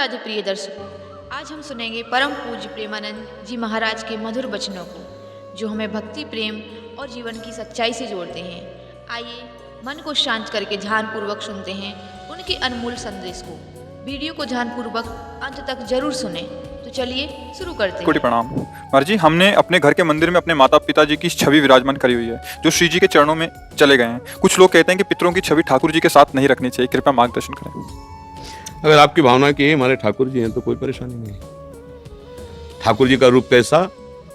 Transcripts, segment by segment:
राधे प्रिय दर्शकों, आज हम सुनेंगे परम पूज्य प्रेमानंद जी महाराज के मधुर वचनों को, जो हमें भक्ति, प्रेम और जीवन की सच्चाई से जोड़ते हैं। आइए मन को शांत करके ध्यानपूर्वक सुनते हैं उनके अनमोल संदेश को। वीडियो को ध्यानपूर्वक अंत तक जरूर सुनें। तो चलिए शुरू करते हैं। कोटि प्रणाम। महाराज जी, हमने अपने घर के मंदिर में अपने माता पिता जी की छवि विराजमान करी हुई है, जो श्री जी के चरणों में चले गए हैं। कुछ लोग कहते हैं कि पितरों की छवि ठाकुर जी के साथ नहीं रखनी चाहिए, कृपया मार्गदर्शन करें। अगर आपकी भावना की हमारे ठाकुर जी हैं तो कोई परेशानी नहीं। ठाकुर जी का रूप कैसा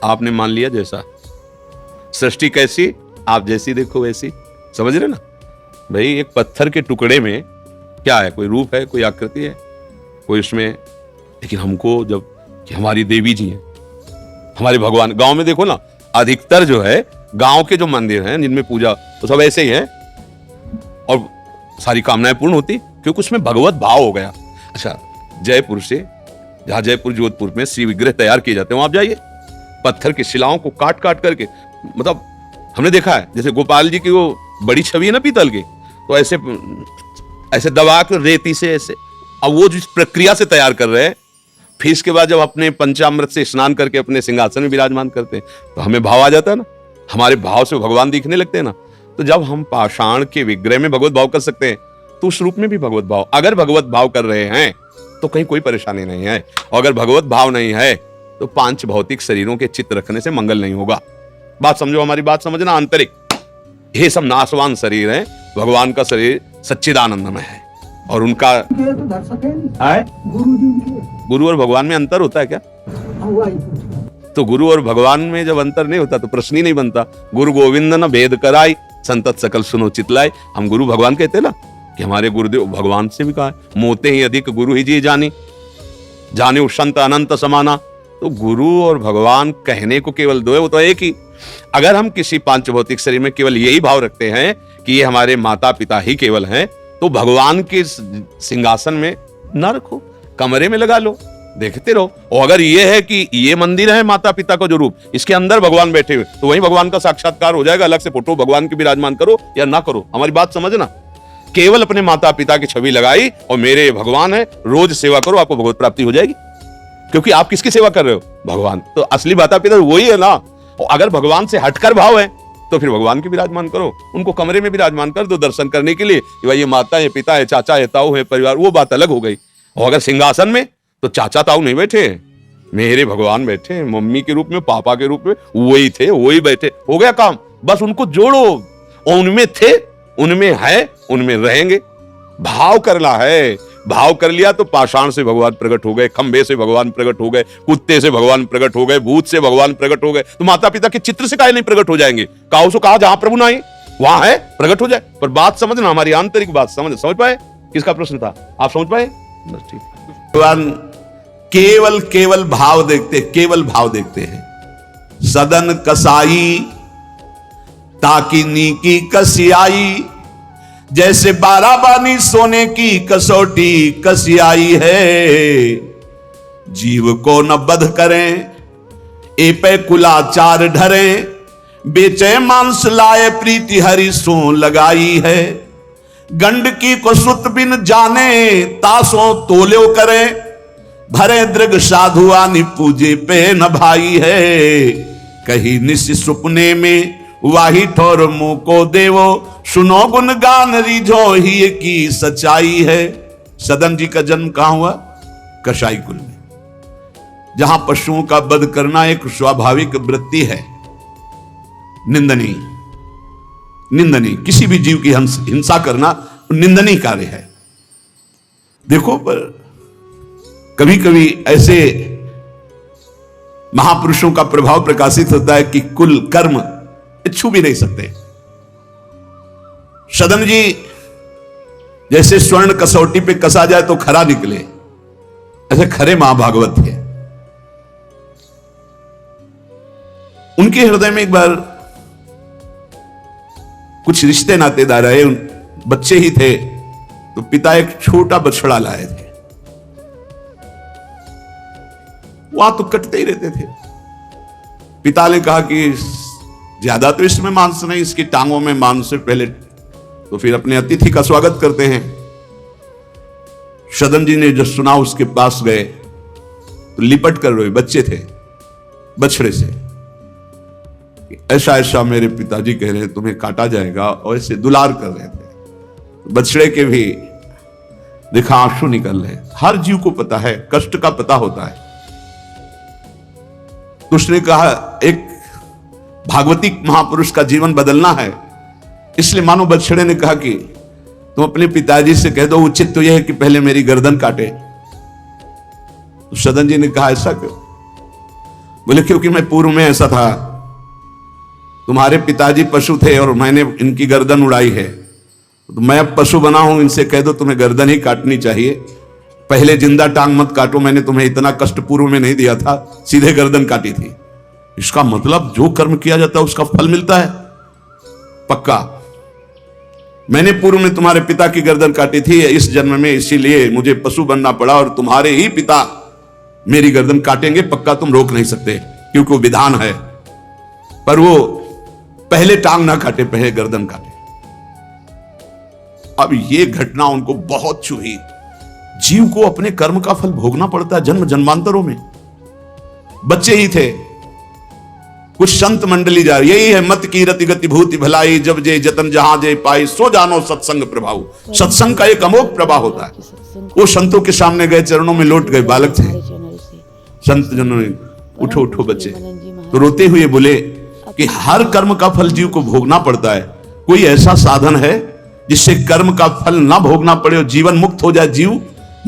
आपने मान लिया, जैसा सृष्टि कैसी आप जैसी देखो वैसी, समझ रहे ना भाई। एक पत्थर के टुकड़े में क्या है, कोई रूप है, कोई आकृति है, कोई उसमें। लेकिन हमको जब कि हमारी देवी जी हैं, हमारे भगवान, गांव में देखो ना, अधिकतर जो है गांव के जो मंदिर हैं जिनमें पूजा, तो सब ऐसे ही हैं और सारी कामनाएं पूर्ण होती, क्योंकि उसमें भगवत भाव हो गया। अच्छा, जयपुर से, जहां जयपुर जोधपुर में श्री विग्रह तैयार किए जाते हैं, वहां आप जाइए, पत्थर की शिलाओं को काट काट करके, मतलब हमने देखा है, जैसे गोपाल जी की वो बड़ी छवि है ना पीतल की, तो ऐसे ऐसे दबा कर रेती से ऐसे, अब वो जिस प्रक्रिया से तैयार कर रहे हैं, फिर इसके बाद जब अपने पंचामृत से स्नान करके अपने सिंहासन में विराजमान करते हैं, तो हमें भाव आ जाता है ना, हमारे भाव से भगवान दिखने लगते हैं ना। तो जब हम पाषाण के विग्रह में भगवत भाव कर सकते हैं, तो उस रूप में भी भगवत भाव, अगर भगवत भाव कर रहे हैं तो कहीं कोई परेशानी नहीं है। और अगर भगवत भाव नहीं है तो पांच भौतिक शरीरों के चित्त रखने से मंगल नहीं होगा। बात समझो, हमारी बात समझना। आंतरिक ये सब नाशवान शरीर है, भगवान का शरीर सच्चिदानंदमय है। और उनका गुरु और भगवान में अंतर होता है क्या? तो गुरु और भगवान में जब अंतर नहीं होता तो प्रश्न ही नहीं बनता। गुरु गोविंद न भेद कराई, संतत सकल सुनो चितलाई। हम गुरु भगवान कहते ना, कि हमारे गुरुदेव भगवान से भी कहा है, मोते ही अधिक गुरु ही जी जानी, जाने संत अनंत समाना। तो गुरु और भगवान कहने को केवल दो है, वो तो एक ही। अगर हम किसी पांच भौतिक शरीर में केवल यही भाव रखते हैं कि ये हमारे माता पिता ही केवल हैं, तो भगवान के सिंहासन में ना रखो, कमरे में लगा लो, देखते रहो। और अगर ये है कि ये मंदिर है माता पिता का जो रूप, इसके अंदर भगवान बैठे हुए, तो वही भगवान का साक्षात्कार हो जाएगा। अलग से फोटो भगवान की विराजमान करो या ना करो, हमारी बात समझना। केवल अपने माता पिता की छवि लगाई और मेरे भगवान है, रोज सेवा करो, आपको भगवत प्राप्ति हो जाएगी। क्योंकि आप किसकी सेवा कर रहे हो? भगवान। तो असली माता पिता वही है ना। और अगर भगवान से हटकर भाव है तो फिर भगवान की विराजमान करो, उनको कमरे में विराजमान कर दो दर्शन करने के लिए कि भाई ये माता है, पिता है, चाचा है, ताऊ है, परिवार, वो बात अलग हो गई। और अगर सिंहासन में, तो चाचा ताऊ नहीं बैठे, मेरे भगवान बैठे, मम्मी के रूप में, पापा के रूप में, वही थे, वही बैठे, हो गया काम। बस उनको जोड़ो, उनमें थे, उनमें है, उनमें रहेंगे। भाव करना है, भाव कर लिया तो पाषाण से भगवान प्रकट हो गए, खंबे से भगवान प्रकट हो गए, कुत्ते से भगवान प्रकट हो गए, भूत से भगवान प्रकट हो गए। तो माता पिता के चित्र से काहे नहीं प्रकट हो जाएंगे? काऊ से कहा जहां प्रभु नहीं वहां है, प्रकट हो जाए। पर बात समझना, हमारी आंतरिक बात समझ पाए। किसका प्रश्न था, आप समझ पाए? बस ठीक। भगवान केवल केवल भाव देखते, केवल भाव देखते हैं। सदन कसाई ताकि नीकी कसियाई, जैसे बाराबानी सोने की कसौटी कसियाई है। जीव को न बध करें, ए पे कुलाचार ढरें, बेचे मांस लाए प्रीति हरि सो लगाई है। गंडकी को सुत बिन जाने, तासों तोल्यो करें, भरे दृग साधुआनी पूजे पे न भाई है। कही निस सुपने में वाही ठोर मुंह को देवो, सुनो गुणगान रिझो ही की सच्चाई है। सदन जी का जन्म कहां हुआ? कसाई कुल में, जहां पशुओं का वध करना एक स्वाभाविक वृत्ति है। निंदनीय, निंदनीय, किसी भी जीव की हिंसा करना निंदनीय कार्य है। देखो, पर कभी कभी ऐसे महापुरुषों का प्रभाव प्रकाशित होता है कि कुल कर्म छू भी नहीं सकते। सदन जी जैसे स्वर्ण कसौटी पे कसा जाए तो खरा निकले, ऐसे खरे महाभागवत थे। उनके हृदय में एक बार कुछ रिश्ते नातेदार आए, बच्चे ही थे, तो पिता एक छोटा बछड़ा लाए थे। वहां तो कटते ही रहते थे। पिता ने कहा कि ज्यादा तो इसमें मांस नहीं, इसकी टांगों में मांस से पहले, तो फिर अपने अतिथि का स्वागत करते हैं। सदन जी ने जब सुना उसके पास गए तो लिपट कर रोए, बच्चे थे, बछड़े से। ऐसा ऐसा मेरे पिताजी कह रहे तुम्हें काटा जाएगा, और ऐसे दुलार कर रहे थे। बछड़े के भी देखा आंसू निकल रहे। हर जीव को पता है, कष्ट का पता होता है। तो उसने कहा एक भागवती महापुरुष का जीवन बदलना है, इसलिए मानो बछड़े ने कहा कि तुम अपने पिताजी से कह दो, उचित तो यह है कि पहले मेरी गर्दन काटे। तो सदन जी ने कहा ऐसा क्यों? बोले क्योंकि मैं पूर्व में ऐसा था, तुम्हारे पिताजी पशु थे और मैंने इनकी गर्दन उड़ाई है, तो मैं अब पशु बना हूं, इनसे कह दो तुम्हें गर्दन ही काटनी चाहिए, पहले जिंदा टांग मत काटो, मैंने तुम्हें इतना कष्ट पूर्व में नहीं दिया था, सीधे गर्दन काटी थी। इसका मतलब जो कर्म किया जाता है उसका फल मिलता है पक्का। मैंने पूर्व में तुम्हारे पिता की गर्दन काटी थी इस जन्म में, इसीलिए मुझे पशु बनना पड़ा, और तुम्हारे ही पिता मेरी गर्दन काटेंगे पक्का, तुम रोक नहीं सकते क्योंकि वो विधान है। पर वो पहले टांग ना काटे, पहले गर्दन काटे। अब ये घटना उनको बहुत छुई। जीव को अपने कर्म का फल भोगना पड़ता है जन्म जन्मांतरों में। बच्चे ही थे, कुछ संत मंडली जा रही, यही है मत की रति गति भूति भलाई, जब जे जतन जहां जे पाई, सो जानो सत्संग प्रभाव। सत्संग का एक अमोघ प्रभाव होता है। वो संतों के सामने गए, चरणों में लौट गए, बालक थे। संत जनों ने उठो उठो बच्चे, तो रोते हुए बोले कि हर कर्म का फल जीव को भोगना पड़ता है, कोई ऐसा साधन है जिससे कर्म का फल ना भोगना पड़े और जीवन मुक्त हो जाए, जीव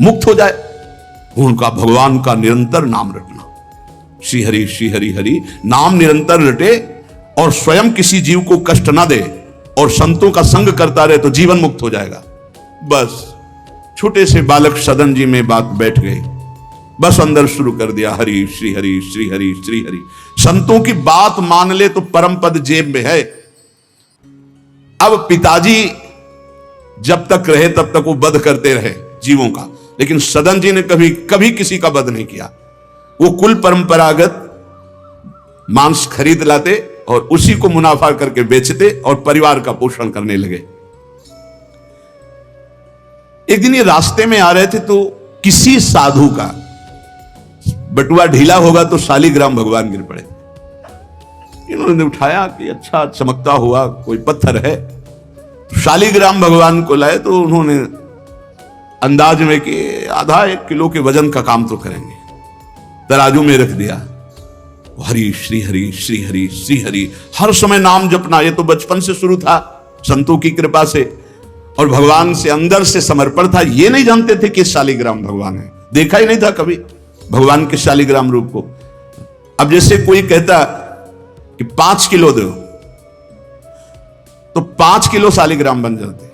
मुक्त हो जाए? उनका भगवान का निरंतर नाम रटना, श्री हरि हरि नाम निरंतर रटे और स्वयं किसी जीव को कष्ट ना दे और संतों का संग करता रहे तो जीवन मुक्त हो जाएगा। बस छोटे से बालक सदन जी में बात बैठ गई, बस अंदर शुरू कर दिया, हरि श्री हरि श्री हरि श्री हरि। संतों की बात मान ले तो परम पद जेब में है। अब पिताजी जब तक रहे तब तक वो वध करते रहे जीवों का, लेकिन सदन जी ने कभी किसी का वध नहीं किया। वो कुल परंपरागत मांस खरीद लाते और उसी को मुनाफा करके बेचते और परिवार का पोषण करने लगे। एक दिन ये रास्ते में आ रहे थे तो किसी साधु का बटुआ ढीला होगा तो शालिग्राम भगवान गिर पड़े। इन्होंने उठाया कि अच्छा चमकता हुआ कोई पत्थर है, शालिग्राम भगवान को लाए तो उन्होंने अंदाज में कि आधा 1 किलो के वजन का काम तो करेंगे, तराजू में रख दिया। हरि श्री हरि श्री हरि श्री हरि, हर समय नाम जपना। ये तो बचपन से शुरू था संतों की कृपा से, और भगवान से अंदर से समर्पण था। ये नहीं जानते थे कि शालिग्राम भगवान है, देखा ही नहीं था कभी भगवान के शालिग्राम रूप को। अब जैसे कोई कहता कि 5 किलो दो तो 5 किलो शालिग्राम बन जाते,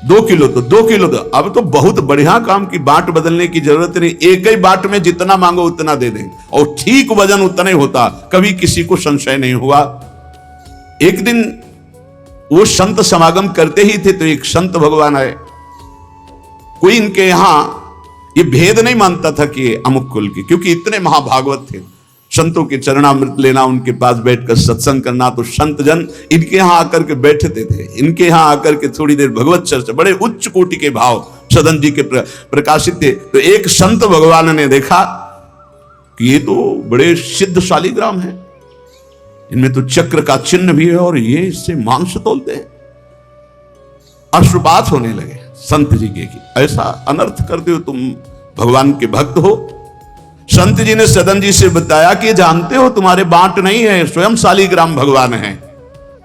2 किलो तो 2 किलो दो। अब तो बहुत बढ़िया काम की बाट बदलने की जरूरत नहीं, एक ही बाट में जितना मांगो उतना दे देंगे और ठीक वजन उतना ही होता, कभी किसी को संशय नहीं हुआ। एक दिन वो संत समागम करते ही थे तो एक संत भगवान आए। कोई इनके यहां ये भेद नहीं मानता था कि अमुक कुल की, क्योंकि इतने महाभागवत थे। संतों के चरणामृत लेना, उनके पास बैठकर सत्संग करना, तो संत जन इनके यहां आकर के बैठते थे। इनके यहां आकर के थोड़ी देर भगवत चर्चा, बड़े उच्च कोटि के भाव सदन जी के प्रकाशित थे। तो एक संत भगवान ने देखा कि ये तो बड़े सिद्ध शालिग्राम है, इनमें तो चक्र का चिन्ह भी है और ये इससे मांस तोलते हैं। अश्रुपात होने लगे संत जी के कि ऐसा अनर्थ करते हो, तुम भगवान के भक्त हो। संत जी ने सदन जी से बताया कि जानते हो तुम्हारे बांट नहीं है, स्वयं शालिग्राम भगवान है,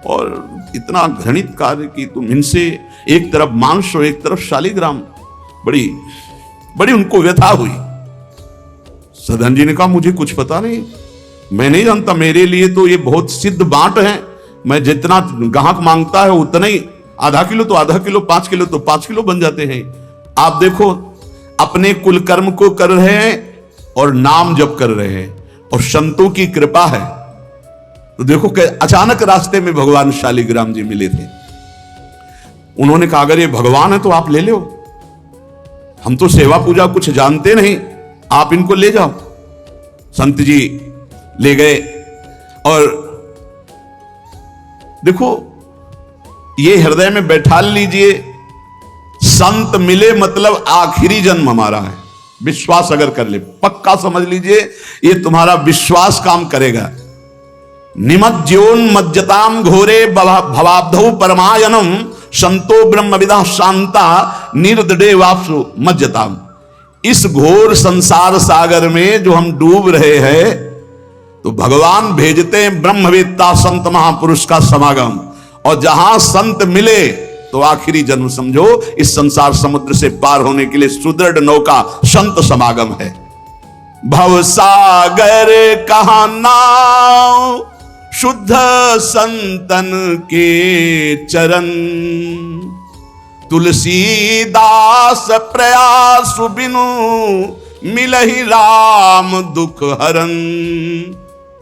और इतना घृणित कार्य कि तुम इनसे एक तरफ मांस और एक तरफ शालिग्राम। बड़ी बड़ी उनको व्यथा हुई। सदन जी ने कहा मुझे कुछ पता नहीं, मैं नहीं जानता, मेरे लिए तो ये बहुत सिद्ध बांट है, मैं जितना ग्राहक मांगता है उतना ही, आधा किलो तो आधा किलो, 5 किलो तो 5 किलो बन जाते हैं। आप देखो अपने कुल कर्म को कर रहे हैं और नाम जप कर रहे हैं और संतों की कृपा है। तो देखो कि अचानक रास्ते में भगवान शालिग्राम जी मिले थे। उन्होंने कहा अगर ये भगवान है तो आप ले लो, हम तो सेवा पूजा कुछ जानते नहीं, आप इनको ले जाओ। संत जी ले गए और देखो ये हृदय में बैठा लीजिए, संत मिले मतलब आखिरी जन्म हमारा है। विश्वास अगर कर ले, पक्का समझ लीजिए, ये तुम्हारा विश्वास काम करेगा। निमज्जोन्मज्जताम घोरे भवाब्धौ परमायनम संतो ब्रह्मविदा शांता निर्दडे वापसु मज्जताम। इस घोर संसार सागर में जो हम डूब रहे हैं, तो भगवान भेजते हैं ब्रह्मवेत्ता संत महापुरुष का समागम, और जहां संत मिले तो आखिरी जन्म समझो इस संसार समुद्र से पार होने के लिए सुदृढ़ नौका संत समागम है। भवसागर कहा नाव शुद्ध संतन के चरण, तुलसीदास प्रयास बिनु मिलहि राम दुख हरन।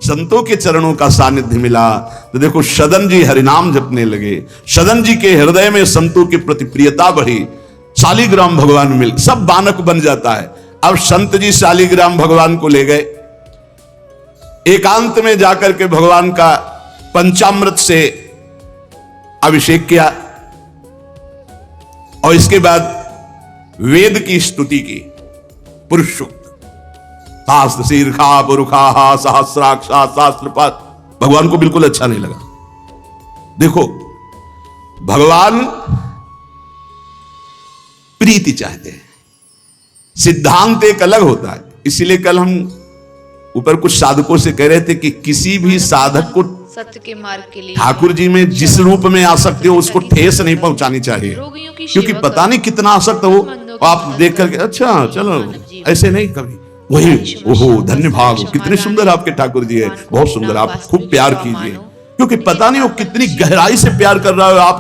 संतों के चरणों का सानिध्य मिला तो देखो सदन जी हरिनाम जपने लगे, सदन जी के हृदय में संतों की प्रति प्रियता बढ़ी, शालिग्राम भगवान मिल, सब बानक बन जाता है। अब संत जी शालिग्राम भगवान को ले गए, एकांत में जाकर के भगवान का पंचामृत से अभिषेक किया, और इसके बाद वेद की स्तुति की, पुरुष सूक्त, शास्त्र शीर्षा पुरुषा सहस्राक्षा शास्त्रपात। भगवान को बिल्कुल अच्छा नहीं लगा। देखो भगवान प्रीति चाहते हैं, सिद्धांत एक अलग होता है। इसीलिए कल हम ऊपर कुछ साधकों से कह रहे थे कि किसी भी साधक को सत्य के मार्ग के लिए ठाकुर जी में जिस रूप में आसक्ति हो उसको ठेस नहीं पहुंचानी चाहिए, क्योंकि पता नहीं कितना आसक्त हो, आप देख करके अच्छा चलो, ऐसे नहीं कभी वही ओहो धन्य भाग, कितने सुंदर आपके ठाकुर जी है, बहुत सुंदर, आप खूब प्यार कीजिए, क्योंकि पता नहीं वो कितनी गहराई से प्यार कर रहा है आप,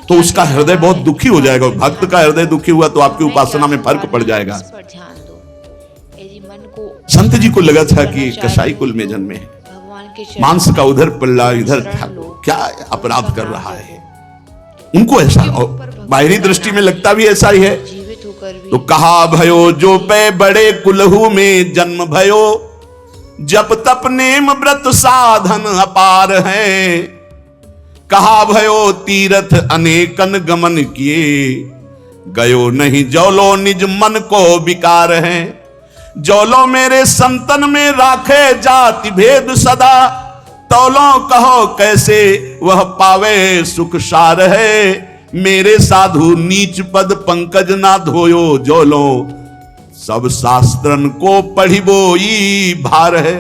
तो उसका हृदय बहुत दुखी हो जाएगा। भक्त का हृदय दुखी हुआ तो आपकी उपासना में फर्क पड़ जाएगा। संत जी को लगा था कि कसाई कुल में जन्मे हैं, मांस का उधर पल्ला इधर ठाकुर क्या अपराध कर रहा है, उनको ऐसा, और बाहरी दृष्टि में लगता भी ऐसा ही है। तो कहा भयो जो पे बड़े कुलहू में जन्म भयो, जप तप नेम व्रत साधन अपार है। कहा भयो तीर्थ अनेकन गमन किए, गयो नहीं जौलो निज मन को विकार है। जौलो मेरे संतन में राखे जाति भेद सदा, तौलो कहो कैसे वह पावे सुख सार है। मेरे साधु नीच पद पंकज ना धोयो, जोलो सब शास्त्रन को पढ़िबोई भार है।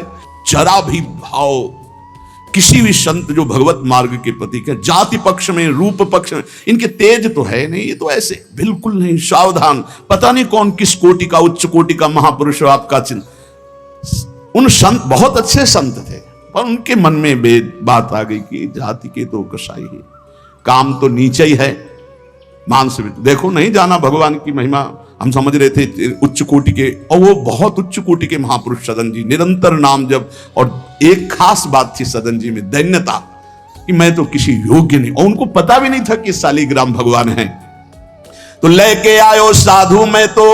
जरा भी भाव किसी भी संत जो भगवत मार्ग के प्रतीक है, जाति पक्ष में रूप पक्ष में इनके तेज तो है नहीं, ये तो ऐसे बिल्कुल नहीं, सावधान, पता नहीं कौन किस कोटि का उच्च कोटि का महापुरुष हो आपका चिन्ह। उन संत बहुत अच्छे संत थे, पर उनके मन में बात आ गई कि जाति के तो कसाई है, काम तो नीचे ही है, मांस भी। देखो नहीं जाना भगवान की महिमा, हम समझ रहे थे उच्च कोटि के, और वो बहुत उच्च कोटि के महापुरुष सदन जी, निरंतर नाम जप। और एक खास बात थी सदन जी में, दैन्यता, कि मैं तो किसी योग्य नहीं, और उनको पता भी नहीं था कि शालिग्राम भगवान है। तो लेके आयो साधु मैं तो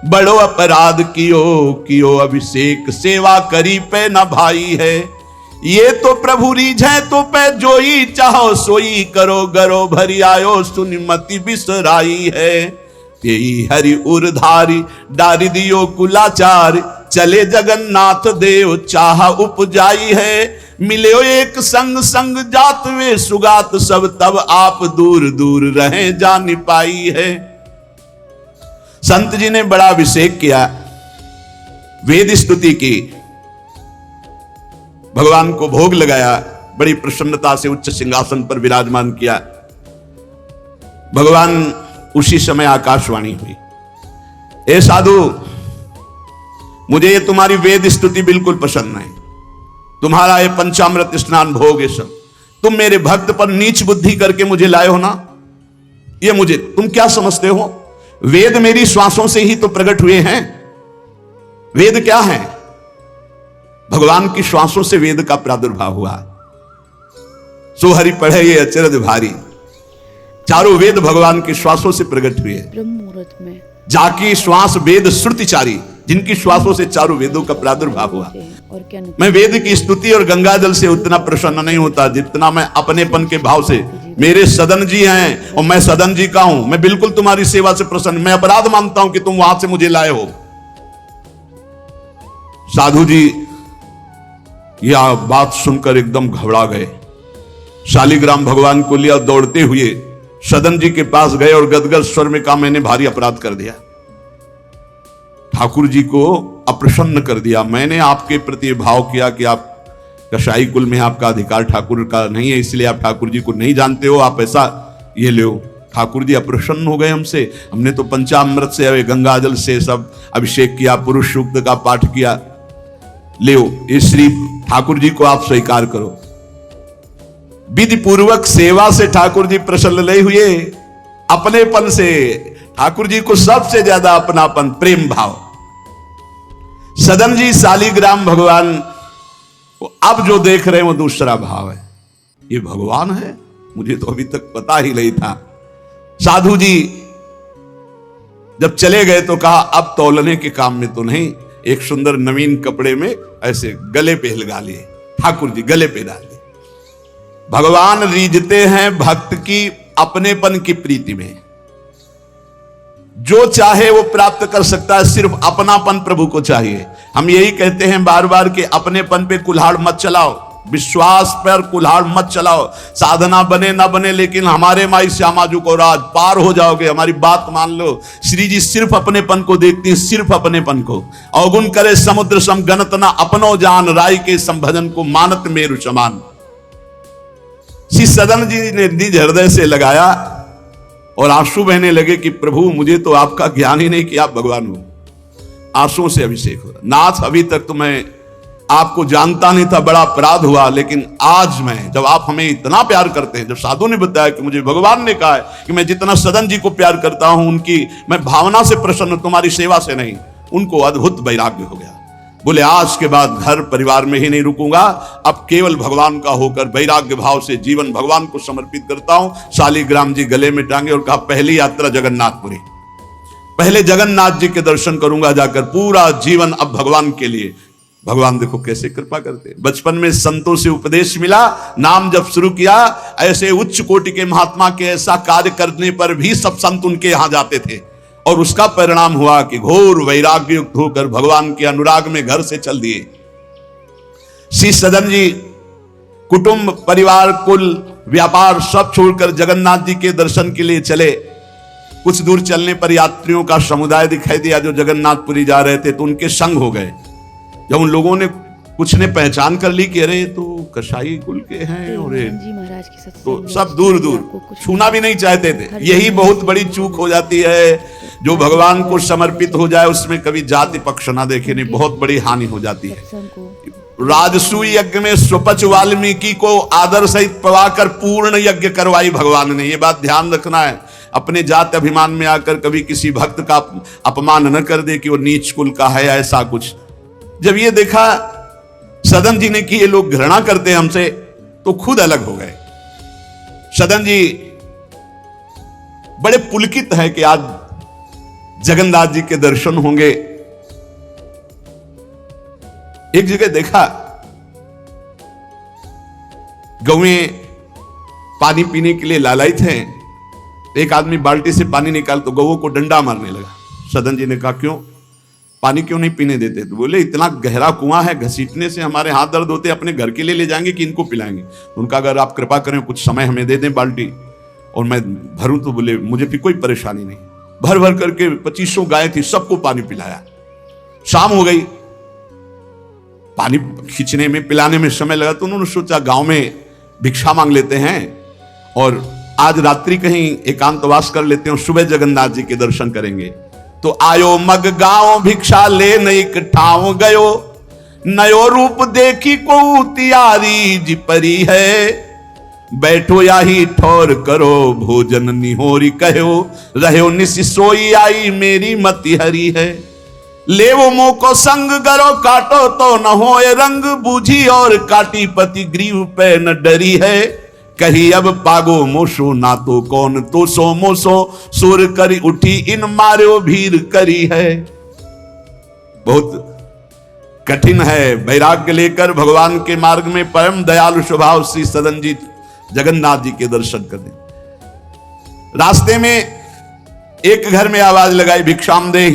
बड़ो अपराध कियो अभिषेक, सेवा करी पे न भाई है। ये तो प्रभु रीझे तो पे जोई चाहो सोई, करो गरो भरी आयो सुनिमति बिसराई है। यही हरि उरधारी डारी दियो कुलाचार, चले जगन्नाथ देव चाह उपजाई है। मिले एक संग संग जात वे सुगात सब, तब आप दूर दूर रहे जान पाई है। संत जी ने बड़ा अभिषेक किया, वेद स्तुति की, भगवान को भोग लगाया, बड़ी प्रसन्नता से उच्च सिंहासन पर विराजमान किया। भगवान उसी समय आकाशवाणी हुई, ए साधु, मुझे ये तुम्हारी वेद स्तुति बिल्कुल पसंद नहीं, तुम्हारा ये पंचामृत स्नान भोग ये सब, तुम मेरे भक्त पर नीच बुद्धि करके मुझे लाए हो ना, ये मुझे तुम क्या समझते हो? वेद मेरी श्वासों से ही तो प्रकट हुए हैं। वेद क्या है? भगवान की श्वासों से वेद का प्रादुर्भाव हुआ। सो हरि पढ़े ये अचरज भारी, चारों वेद भगवान के श्वासों से प्रकट हुए। ब्रह्म मुहूर्त में जाकी श्वास वेद श्रुतिचारी, जिनकी श्वासों से चारों वेदों का प्रादुर्भाव हुआ। और क्या मैं वेद की स्तुति और गंगा जल से उतना प्रसन्न नहीं होता जितना मैं अपनेपन के भाव से मेरे सदन जी हैं और मैं सदन जी का हूं, मैं बिल्कुल तुम्हारी सेवा से प्रसन्न, मैं अपराध मानता हूं कि तुम वहां से मुझे लाए हो। साधु जी यह बात सुनकर एकदम घबरा गए। शालिग्राम भगवान को लिया, दौड़ते हुए सदन जी के पास गए और गदगद स्वर में कहा, मैंने भारी अपराध कर दिया, ठाकुर जी को अप्रसन्न कर दिया। मैंने आपके प्रति भाव किया कि आप कसाई कुल में आपका अधिकार ठाकुर का नहीं है, इसलिए आप ठाकुर जी को नहीं जानते हो, आप ऐसा ये लो। ठाकुर जी अप्रसन्न हो गए हमसे, हमने तो पंचामृत से, गंगाजल से सब अभिषेक किया, पुरुष सूक्त का पाठ किया, ले इस श्री ठाकुर जी को आप स्वीकार करो। विधि पूर्वक सेवा से ठाकुर जी प्रसन्न नहीं हुए, अपनेपन से ठाकुर जी को सबसे ज्यादा अपनापन, प्रेम भाव। सदन जी शालिग्राम भगवान को अब जो देख रहे हैं वो दूसरा भाव है, ये भगवान है, मुझे तो अभी तक पता ही नहीं था। साधु जी जब चले गए तो कहा, अब तौलने के काम में तो नहीं, एक सुंदर नवीन कपड़े में ऐसे गले पे लगा लिए, ठाकुर जी गले पे डाल लिए। भगवान रीझते हैं भक्त की अपनेपन की प्रीति में, जो चाहे वो प्राप्त कर सकता है, सिर्फ अपनापन प्रभु को चाहिए। हम यही कहते हैं बार बार कि अपनेपन पे कुल्हाड़ मत चलाओ, विश्वास पर कुल्हाड़ मत चलाओ, साधना बने ना बने, लेकिन हमारे माई श्यामा जी को राज पार हो जाओगे, हमारी बात मान लो। श्री जी सिर्फ अपनेपन को देखती हैं, सिर्फ अपनेपन को। अवगुण करे समुद्र सम गणत न अपनो जान, राय के संभजन को मानत मेरु समान। श्री सदन जी ने निज हृदय से लगाया और आंसू बहने लगे कि प्रभु मुझे तो आपका ज्ञान ही नहीं कि आप भगवान हो। आंसुओं से अभिषेक हो रहा, नाथ अभी तक तो मैं आपको जानता नहीं था, बड़ा अपराध हुआ, लेकिन आज मैं, जब आप हमें इतना प्यार करते हैं, जब साधु ने बताया कि मुझे भगवान ने कहा है कि मैं जितना सदन जी को प्यार करता हूं, उनकी मैं भावना से प्रसन्न, तुम्हारी सेवा से नहीं, उनको अद्भुत वैराग्य हो गया। बोले आज के बाद घर परिवार में ही नहीं रुकूंगा, अब केवल भगवान का होकर वैराग्य भाव से जीवन भगवान को समर्पित करता हूं। शालिग्राम जी गले में टांगे और कहा, पहली यात्रा जगन्नाथपुरी, पहले जगन्नाथ जी के दर्शन करूंगा जाकर, पूरा जीवन अब भगवान के लिए। भगवान देखो कैसे कृपा करते। बचपन में संतों से उपदेश मिला, नाम जब शुरू किया, ऐसे उच्च कोटि के महात्मा के ऐसा कार्य करने पर भी सब संत उनके यहां जाते थे, और उसका परिणाम हुआ कि घोर वैराग्य युक्त होकर भगवान के अनुराग में घर से चल दिए। श्री सदन जी कुटुंब परिवार कुल व्यापार सब छोड़कर जगन्नाथ जी के दर्शन के लिए चले। कुछ दूर चलने पर यात्रियों का समुदाय दिखाई दिया जो जगन्नाथपुरी जा रहे थे, तो उनके संग हो गए। जब उन लोगों ने कुछ ने पहचान कर ली कि अरे तो कसाई कुल के हैं, और तो सब दूर दूर छूना भी नहीं चाहते थे। यही बहुत बड़ी चूक हो जाती है, जो भगवान को समर्पित हो जाए उसमें कभी जाति पक्ष ना देखे, नहीं बहुत बड़ी हानि हो जाती है। राजसूय यज्ञ में स्वपच वाल्मीकि को आदर सहित पवाकर पूर्ण यज्ञ करवाई भगवान ने। ये बात ध्यान रखना है, अपने जात अभिमान में आकर कभी किसी भक्त का अपमान न कर दे कि वो नीच कुल का है, ऐसा कुछ। जब ये देखा सदन जी ने कि ये लोग घृणा करते हैं हमसे, तो खुद अलग हो गए। सदन जी बड़े पुलकित है कि आज जगन्नाथ जी के दर्शन होंगे। एक जगह देखा, गौएं पानी पीने के लिए लालायित हैं, एक आदमी बाल्टी से पानी निकाल तो गौओं को डंडा मारने लगा। सदन जी ने कहा, क्यों, पानी क्यों नहीं पीने देते? तो बोले, इतना गहरा कुआं है, घसीटने से हमारे हाथ दर्द होते, अपने घर के लिए ले जाएंगे कि इनको पिलाएंगे? उनका, अगर आप कृपा करें कुछ समय हमें दे दें बाल्टी और मैं भरूं, तो बोले मुझे भी कोई परेशानी नहीं। भर भर करके 2500 गाय थी, सबको पानी पिलाया। शाम हो गई, पानी खींचने में पिलाने में समय लगा, तो उन्होंने सोचा गांव में भिक्षा मांग लेते हैं और आज रात्रि कहीं एकांतवास कर लेते हैं, सुबह जगन्नाथ जी के दर्शन करेंगे। तो आयो मग गांव भिक्षा ले नई ठाव गयो, नयो रूप देखी को तियारी जी परी है, बैठो या ही ठौर करो भोजन निहोरी कहो, रहो निसि सोई आई मेरी मति हरी है, ले वो मुंह को संग गरो काटो तो न होए रंग, बूझी और काटी पति ग्रीव पे न डरी है, कही अब पागो मोशो ना तो कौन तो सो मोसो, सुर करी उठी इन मारो भीर करी है। बहुत कठिन है, वैराग्य लेकर भगवान के मार्ग में परम दयालु स्वभाव श्री सदन जी जगन्नाथ जी के दर्शन करने। रास्ते में एक घर में आवाज लगाई, भिक्षाम दे।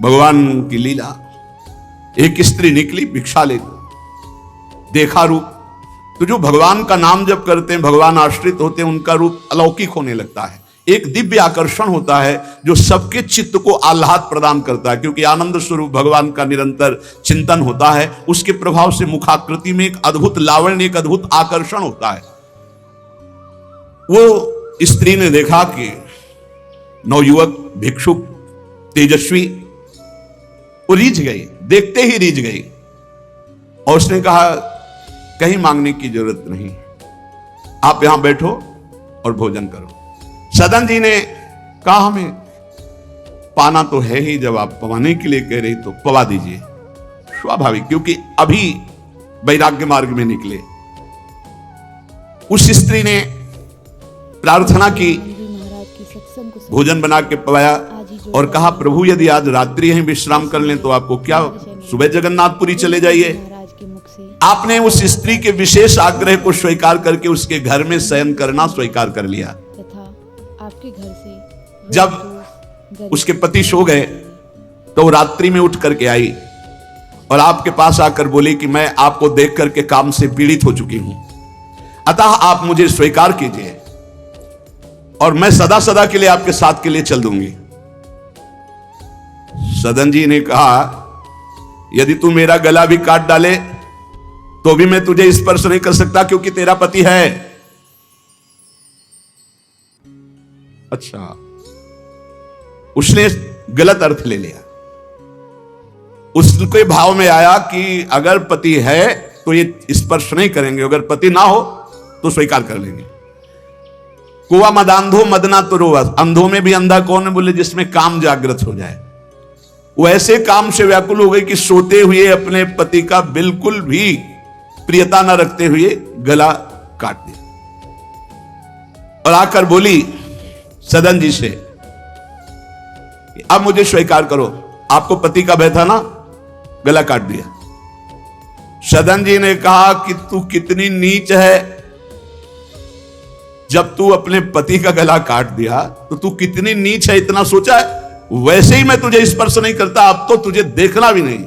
भगवान की लीला, एक स्त्री निकली भिक्षा लेकर, देखा रूप। तो जो भगवान का नाम जप करते हैं, भगवान आश्रित होते हैं, उनका रूप अलौकिक होने लगता है। एक दिव्य आकर्षण होता है जो सबके चित्त को आह्लाद प्रदान करता है, क्योंकि आनंद स्वरूप भगवान का निरंतर चिंतन होता है। उसके प्रभाव से मुखाकृति में एक अद्भुत लावण्य, एक अद्भुत आकर्षण होता है। वो स्त्री ने देखा कि नवयुवक भिक्षुक तेजस्वी, वो रीझ गई, देखते ही रीझ गई। और उसने कहा, कहीं मांगने की जरूरत नहीं, आप यहां बैठो और भोजन करो। सदन जी ने कहा, हमें पाना तो है ही, जब आप पवाने के लिए कह रही तो पवा दीजिए। स्वाभाविक, क्योंकि अभी वैराग्य मार्ग में निकले। उस स्त्री ने प्रार्थना की, भोजन बना के पवाया और कहा, प्रभु यदि आज रात्रि ही विश्राम कर लें तो आपको क्या, सुबह जगन्नाथपुरी चले जाइए। आपने उस स्त्री के विशेष आग्रह को स्वीकार करके उसके घर में शयन करना स्वीकार कर लिया। आपके घर से जब उसके पति सो गए तो वो रात्रि में उठ करके आई और आपके पास आकर बोली कि मैं आपको देख करके काम से पीड़ित हो चुकी हूं, अतः आप मुझे स्वीकार कीजिए और मैं सदा सदा के लिए आपके साथ के लिए चल दूंगी। सदन जी ने कहा, यदि तू मेरा गला भी काट डाले तो भी मैं तुझे स्पर्श नहीं कर सकता, क्योंकि तेरा पति है। अच्छा, उसने गलत अर्थ ले लिया। उसके भाव में आया कि अगर पति है तो ये स्पर्श नहीं करेंगे, अगर पति ना हो तो स्वीकार कर लेंगे। कुआ मदांधो मदना तो रोवा, अंधों में भी अंधा कौन है, बोले जिसमें काम जागृत हो जाए। वो ऐसे काम से व्याकुल हो गई कि सोते हुए अपने पति का बिल्कुल भी प्रियता न रखते हुए गला काट दिया और आकर बोली सदन जी से, अब मुझे स्वीकार करो, आपको पति का भय था ना, गला काट दिया। सदन जी ने कहा कि तू कितनी नीच है, जब तू अपने पति का गला काट दिया तो तू कितनी नीच है, इतना सोचा है? वैसे ही मैं तुझे स्पर्श नहीं करता, अब तो तुझे देखना भी नहीं।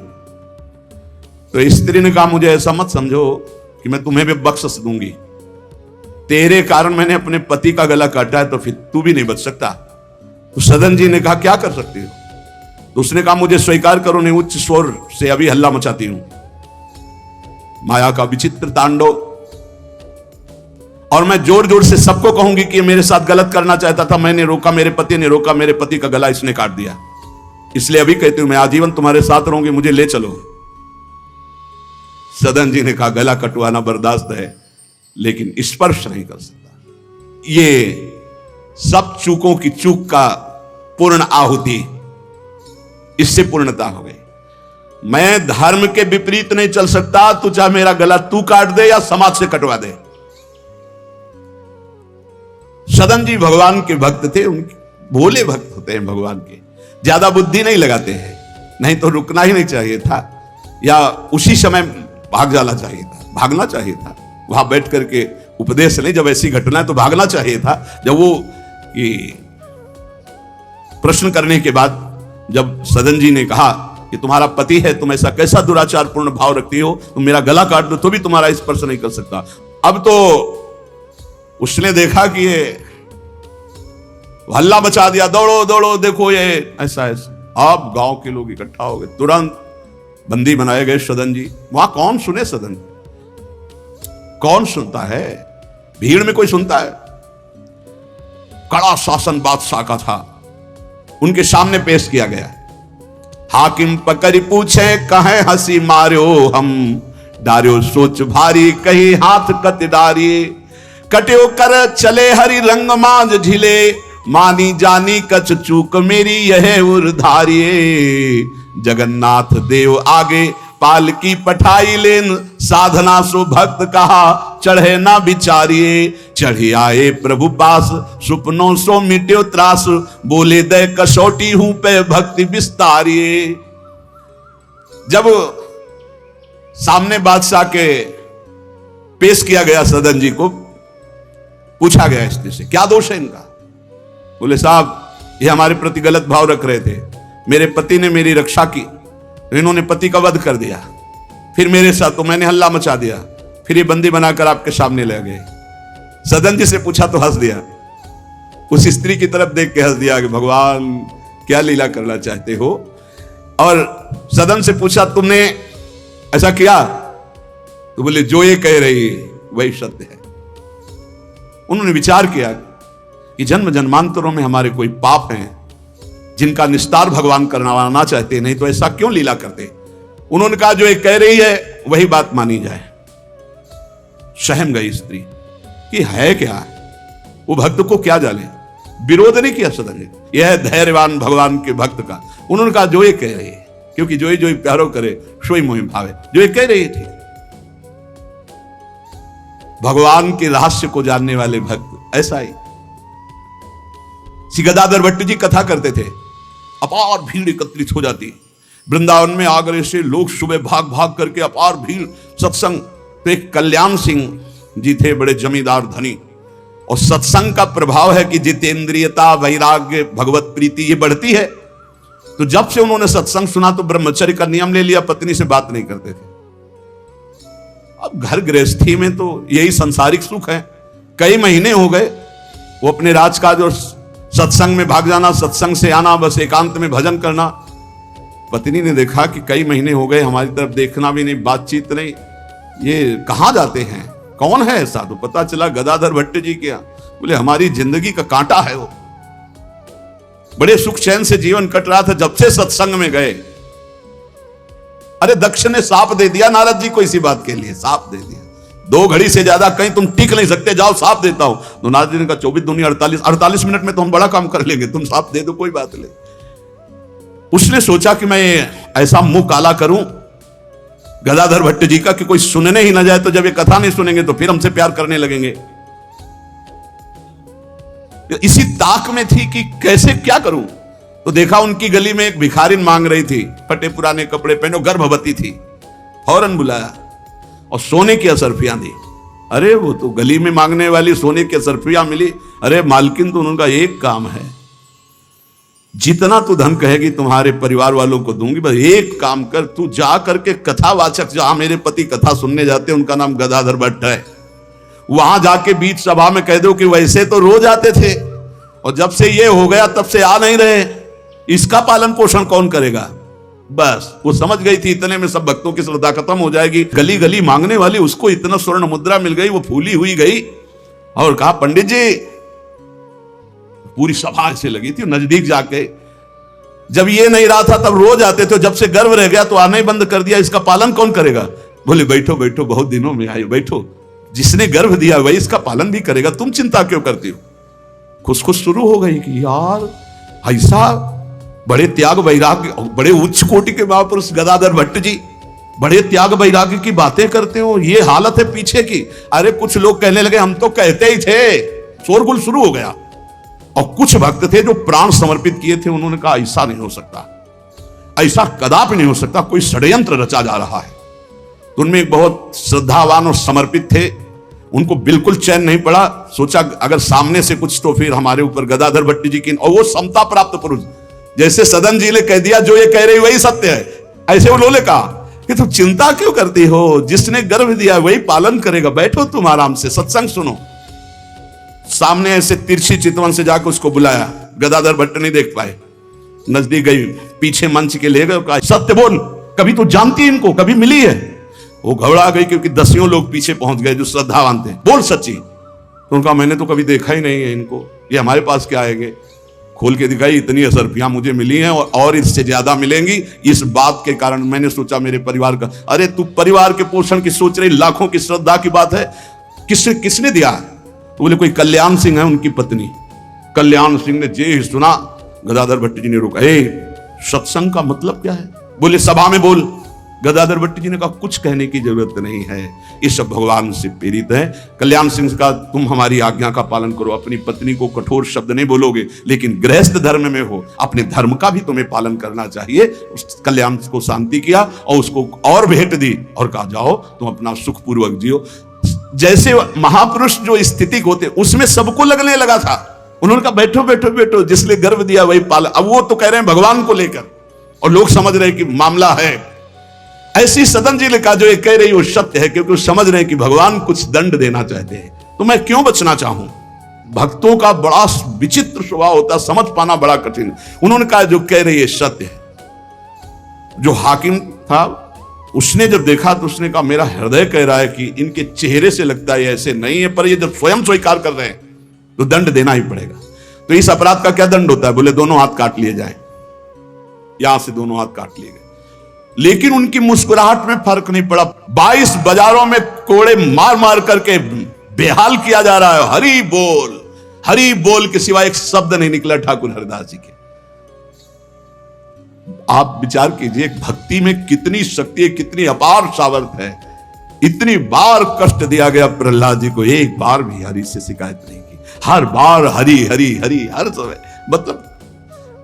तो स्त्री ने कहा, मुझे ऐसा मत समझो कि मैं तुम्हें भी बख्श दूंगी, तेरे कारण मैंने अपने पति का गला काटा है, तो फिर तू भी नहीं बच सकता। तो सदन जी ने कहा, क्या कर सकती हो? तो उसने कहा, मुझे स्वीकार करो, नहीं उच्च स्वर से अभी हल्ला मचाती हूं। माया का विचित्र तांडव, और मैं जोर जोर से सबको कहूंगी कि मेरे साथ गलत करना चाहता था, मैंने रोका, मेरे पति ने रोका, मेरे पति का गला इसने काट दिया, इसलिए अभी कहती हूं मैं आजीवन तुम्हारे साथ रहूंगी, मुझे ले चलो। सदन जी ने कहा, गला कटवाना बर्दाश्त है, लेकिन स्पर्श नहीं कर सकता। ये सब चूकों की चूक का पूर्ण आहुति, इससे पूर्णता हो गई। मैं धर्म के विपरीत नहीं चल सकता, तू चाहे मेरा गला तू काट दे या समाज से कटवा दे। सदन जी भगवान के भक्त थे, उनके भोले भक्त होते हैं भगवान के, ज्यादा बुद्धि नहीं लगाते हैं, नहीं तो रुकना ही नहीं चाहिए था, या उसी समय भाग जाना चाहिए था, भागना चाहिए था। वहां बैठ करके उपदेश नहीं, जब ऐसी घटना है तो भागना चाहिए था। जब वो प्रश्न करने के बाद जब सदन जी ने कहा कि तुम्हारा पति है, तुम ऐसा कैसा दुराचार पूर्ण भाव रखती हो, तुम मेरा गला काट दो तो भी तुम्हारा स्पर्श नहीं कर सकता। अब तो उसने देखा कि ये हल्ला मचा दिया, दौड़ो दौड़ो, देखो ये ऐसा ऐसा। अब गांव के लोग इकट्ठा हो गए, तुरंत बंदी बनाए गए सदन जी। वहां कौन सुने सदन, कौन सुनता है, भीड़ में कोई सुनता है? कड़ा शासन बादशाह का था, उनके सामने पेश किया गया। हाकिम पकड़ पूछे, कहे हंसी मार्यो हम, डार्यो सोच भारी, कही हाथ कत डारी, कट्यो कर चले हरि रंग मांझ झिले, मानी जानी कछ चूक मेरी यह उर्धारिये। जगन्नाथ देव आगे पालकी पठाई लेन, साधना सो भक्त कहा चढ़े ना बिचारिये। चढ़े आए प्रभु पास, सुपनों सो मिट्यो त्रास, बोले दे कसौटी हूं पे भक्ति विस्तारिये। जब सामने बादशाह के पेश किया गया सदन जी को, पूछा गया स्त्री से क्या दोष है इनका। बोले साहब ये हमारे प्रति गलत भाव रख रहे थे, मेरे पति ने मेरी रक्षा की, इन्होंने पति का वध कर दिया, फिर मेरे साथ तो मैंने हल्ला मचा दिया, फिर ये बंदी बनाकर आपके सामने ले गए। सदन जी से पूछा तो हंस दिया, उस स्त्री की तरफ देख के हंस दिया कि भगवान क्या लीला करना चाहते हो। और सदन से पूछा तुमने ऐसा किया, तो बोले जो ये कह रही है वही सत्य है। उन्होंने विचार किया कि जन्म जन्मांतरों में हमारे कोई पाप हैं जिनका निस्तार भगवान करवाना चाहते, नहीं तो ऐसा क्यों लीला करते। उन्होंने कहा जो ये कह रही है वही बात मानी जाए। सहम गई स्त्री कि है क्या, वो भक्त को क्या जाने, विरोध नहीं किया सदन ने। यह है धैर्यवान भगवान के भक्त का। उन्होंने कहा जो ये कह रही है, क्योंकि जो ही प्यारो करे सोई मोहि भावे, जो ये कह रही थी। भगवान के रहस्य को जानने वाले भक्त ऐसा ही। श्री गदाधर भट्ट जी कथा करते थे, अपार भीड़ एकत्रित हो जाती, वृंदावन में आगरे से लोग सुबह भाग भाग करके अपार भीड़ सत्संग। तो एक कल्याण सिंह जी थे, बड़े जमींदार धनी, और सत्संग का प्रभाव है कि जितेंद्रियता, वैराग्य, भगवत प्रीति ये बढ़ती है। तो जब से उन्होंने सत्संग सुना तो ब्रह्मचर्य का नियम ले लिया, पत्नी से बात नहीं करते थे। अब घर गृहस्थी में तो यही संसारिक सुख है। कई महीने हो गए वो अपने राजकाज और सत्संग में भाग जाना, सत्संग से आना, बस एकांत में भजन करना। पत्नी ने देखा कि कई महीने हो गए हमारी तरफ देखना भी नहीं, बातचीत नहीं, ये कहां जाते हैं, कौन है ऐसा। तो पता चला गदाधर भट्ट जी क्या। बोले हमारी जिंदगी का कांटा है वो, बड़े सुख चैन से जीवन कट रहा था, जब से सत्संग में गए। अरे दक्ष ने साप दे दिया नारद जी को इसी बात के लिए, साप दे दिया। 2 घड़ी से ज्यादा कहीं तुम टिक नहीं सकते, जाओ साप देता हूं। तो नारद जी ने कहा 24 दूनी 48 मिनट में तो हम बड़ा काम कर लेंगे, तुम साप दे दो कोई बात नहीं। उसने सोचा कि मैं ऐसा मुंह काला करूं गदाधर भट्ट जी का कि कोई सुनने ही ना जाए, तो जब ये कथा नहीं सुनेंगे तो फिर हमसे प्यार करने लगेंगे। इसी ताक में थी कि कैसे क्या करूं। तो देखा उनकी गली में एक भिखारिन मांग रही थी, फटे पुराने कपड़े पहने, गर्भवती थी। फौरन बुलाया और सोने की असरफियां दी। अरे वो तो गली में मांगने वाली सोने की असरफियां मिली। अरे मालकिन तो उनका एक काम है, जितना तू धन कहेगी तुम्हारे परिवार वालों को दूंगी, बस एक काम कर, तू जा करके कथावाचक, जहां मेरे पति कथा सुनने जाते हैं उनका नाम गदाधर भट्ट है, वहां जाके बीच सभा में कह दो कि वैसे तो रोज आते थे और जब से ये हो गया तब से आ नहीं रहे, इसका पालन पोषण कौन करेगा। बस वो समझ गई थी इतने में सब भक्तों की श्रद्धा खत्म हो जाएगी। गली गली मांगने वाली उसको इतना स्वर्ण मुद्रा मिल गई, वो फूली हुई गई और कहा पंडित जी, पूरी सभा ऐसे लगी थी, नजदीक जाके जब ये नहीं रहा था तब रोज आते थे, जब से गर्भ रह गया तो आना ही बंद कर दिया, इसका पालन कौन करेगा। बोले बैठो बैठो, बहुत दिनों में आए, बैठो, जिसने गर्भ दिया वही इसका पालन भी करेगा, तुम चिंता क्यों करती हो। खुश खुश शुरू हो गई कि यार ऐसा बड़े त्याग वैराग्य, बड़े उच्च कोटि के महापुरुष गदाधर भट्ट जी बड़े त्याग वैराग्य की बातें करते हो, ये हालत है पीछे की। अरे कुछ लोग कहने लगे हम तो कहते ही थे, शोरगुल शुरू हो गया। और कुछ भक्त थे जो प्राण समर्पित किए थे, उन्होंने कहा ऐसा नहीं हो सकता, ऐसा कदापि नहीं हो सकता, कोई षड्यंत्र रचा जा रहा है। तो उनमें एक बहुत श्रद्धावान और समर्पित थे, उनको बिल्कुल चैन नहीं पड़ा। सोचा अगर सामने से कुछ तो फिर हमारे ऊपर गदाधर भट्ट जी की, और वो समता प्राप्त पुरुष, जैसे सदन जी ने कह दिया जो ये कह रही वही सत्य है, ऐसे उन्होंने कहा कि तुम चिंता क्यों करती हो, जिसने गर्भ दिया वही पालन करेगा, बैठो तुम आराम से सत्संग सुनो। सामने ऐसे तिरछी चितवन से जाकर उसको बुलाया, गदाधर भट्ट नहीं देख पाए, नजदीक गई, पीछे मंच के ले गए, कहा सत्य बोल, कभी तो जानती इनको, कभी मिली है। वो घबरा गई क्योंकि दसियों लोग पीछे पहुंच गए जो श्रद्धावान थे, बोल सच्ची। तो उनका मैंने तो कभी देखा ही नहीं है इनको, ये हमारे पास क्या आएंगे। खोल के दिखाई, इतनी असरफियां मुझे मिली हैं और इससे ज्यादा मिलेंगी। इस बात के कारण मैंने सोचा मेरे परिवार का, अरे तू परिवार के पोषण की सोच रही, लाखों की श्रद्धा की बात है, किसने दिया। तो बोले कोई कल्याण सिंह है उनकी पत्नी। कल्याण सिंह ने जे ही सुना, गदाधर भट्ट जी ने रोका, सत्संग का मतलब क्या है, बोले सभा में बोल। गदाधर भट्ट जी ने कहा कुछ कहने की जरूरत नहीं है, ये सब भगवान से प्रेरित है। कल्याण सिंह का तुम हमारी आज्ञा का पालन करो, अपनी पत्नी को कठोर शब्द नहीं बोलोगे, लेकिन गृहस्थ धर्म में हो, अपने धर्म का भी तुम्हें पालन करना चाहिए। कल्याण को शांति किया और उसको और भेंट दी और कहा जाओ तुम अपना सुखपूर्वक जियो। जैसे महापुरुष जो स्थिति होते उसमें सबको लगने लगा था। उन्होंने कहा बैठो बैठो बैठो, जिसने गर्भ दिया वही पाला। अब वो तो कह रहे हैं भगवान को लेकर, और लोग समझ रहे हैं कि मामला है। ऐसी सदन जी ने कहा जो ये कह रही वो सत्य है, क्योंकि वो समझ रहे हैं कि भगवान कुछ दंड देना चाहते हैं, तो मैं क्यों बचना चाहूं। भक्तों का बड़ा विचित्र स्वभाव होता, समझ पाना बड़ा कठिन। उन्होंने कहा जो कह रही है सत्य है। जो हाकिम था उसने जब देखा तो उसने कहा मेरा हृदय कह रहा है कि इनके चेहरे से लगता है ऐसे नहीं है, पर ये जब स्वयं स्वीकार कर रहे हैं तो दंड देना ही पड़ेगा। तो इस अपराध का क्या दंड होता है? बोले दोनों हाथ काट लिए जाए। यहां से दोनों हाथ काट लिए गए, लेकिन उनकी मुस्कुराहट में फर्क नहीं पड़ा। 22 बाजारों में कोड़े मार मार करके बेहाल किया जा रहा है। हरि बोल के सिवाय एक शब्द नहीं निकला ठाकुर हरिदास जी के। आप विचार कीजिए भक्ति में कितनी शक्ति है, कितनी अपार सामर्थ्य है। इतनी बार कष्ट दिया गया प्रहलाद जी को, एक बार भी हरि से शिकायत नहीं की। हर बार हरि हरि हरि, हर समय मतलब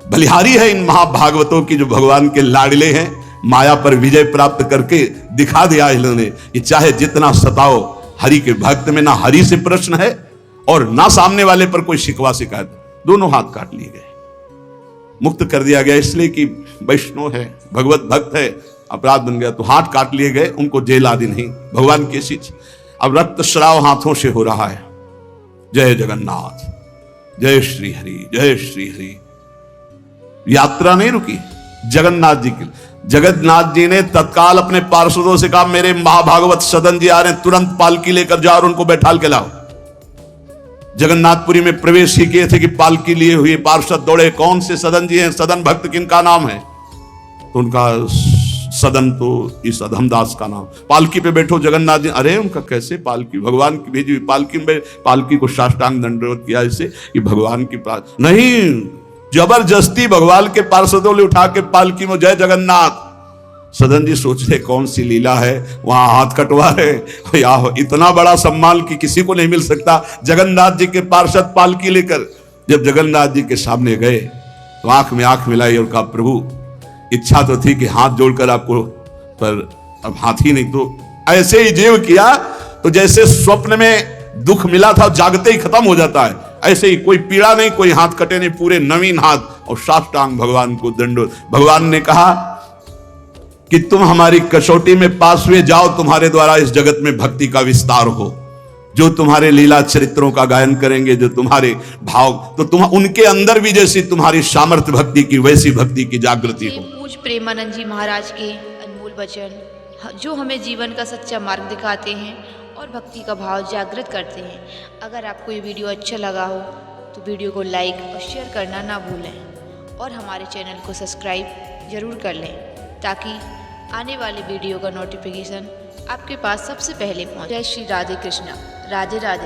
बलिहारी है इन महाभागवतों की जो भगवान के लाडले हैं। माया पर विजय प्राप्त करके दिखा दिया इन्होंने कि चाहे जितना सताओ, हरि के भक्त में ना हरि से प्रश्न है और ना सामने वाले पर कोई शिकवा शिकायत। दोनों हाथ काट लिए गए, मुक्त कर दिया गया, इसलिए कि वैष्णव है, भगवत भक्त है। अपराध बन गया तो हाथ काट लिए गए, उनको जेल आदि नहीं, भगवान की चीज। अब रक्त स्राव हाथों से हो रहा है। जय जगन्नाथ, जय श्री हरि, जय श्री हरि। यात्रा नहीं रुकी जगन्नाथ जी की। जगन्नाथ जी ने तत्काल अपने पार्षदों से कहा मेरे महाभागवत सदन जी आ रहे हैं, तुरंत पालकी लेकर जाओ और उनको बैठाल के लाओ। जगन्नाथपुरी में प्रवेश ही किए थे कि पालकी लिए हुए पार्षद दौड़े, कौन से सदन जी हैं, सदन भक्त किनका नाम है? तो उनका सदन तो इस अधमदास का नाम। पालकी पे बैठो जगन्नाथ जी। अरे उनका कैसे पालकी, भगवान की भेजी हुई पालकी में। पालकी को साष्टांग दंडवत किया ऐसे कि भगवान की नहीं, जबरदस्ती भगवान के पार्षदों ने उठा के पालकी में जय जगन्नाथ। सदन जी सोच रहे कौन सी लीला है, वहां हाथ कटवा रहे। या इतना बड़ा सम्मान कि किसी को नहीं मिल सकता। जगन्नाथ जी के पार्षद पालकी लेकर जब जगन्नाथ जी के सामने गए तो आंख में आंख मिलाई और कहा प्रभु इच्छा तो थी कि हाथ जोड़कर आपको, पर अब हाथ ही नहीं, तो ऐसे ही जीव किया तो जैसे स्वप्न में दुख मिला था जागते ही खत्म हो जाता है, ऐसे ही कोई पीड़ा नहीं, कोई हाथ कटे नहीं, पूरे नवीन हाथ और साष्टांग भगवान को दंडोत। भगवान ने कहा कि तुम हमारी कसौटी में पास हुए, जाओ तुम्हारे द्वारा इस जगत में भक्ति का विस्तार हो। जो तुम्हारे लीला चरित्रों का गायन करेंगे, जो तुम्हारे भाव, तो तुम उनके अंदर भी जैसी तुम्हारी सामर्थ्य भक्ति की वैसी भक्ति की जागृति हो। पूज्य प्रेमानंद जी महाराज के अनमोल वचन जो हमें जीवन का सच्चा मार्ग दिखाते हैं और भक्ति का भाव जागृत करते हैं। अगर आपको ये वीडियो अच्छा लगा हो तो वीडियो को लाइक और शेयर करना ना भूलें और हमारे चैनल को सब्सक्राइब जरूर कर लें ताकि आने वाले वीडियो का नोटिफिकेशन आपके पास सबसे पहले पहुंचे। जय श्री राधे कृष्णा, राधे राधे।